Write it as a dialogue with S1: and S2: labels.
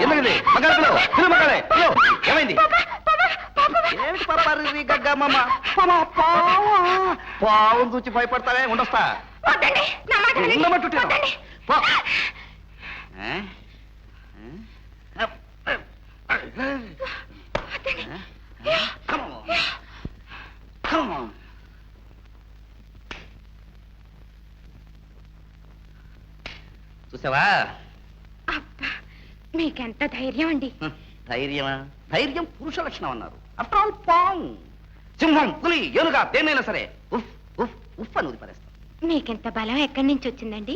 S1: ఎందుకండి మగాడు మగాడే ఏమైంది? ఏమిటి పాపారి గగ్గమ్మ పావు చూచి భయపడతానే ఉండొస్తా ఉండబట్టు చూసావా?
S2: మీకెంత ధైర్యం అండి?
S1: ధైర్యమా? ధైర్యం పురుష లక్షణం అన్నారు. ఆఫ్టర్ ఆల్ పాము, సింహం, పులి, ఏనుగా దేన్నైనా సరే ఉఫ్ ఉఫ్ ఉఫ్ అని ఊదిపరేస్తాం.
S2: మీకెంత బలం ఎక్కడి నుంచి వచ్చిందండి?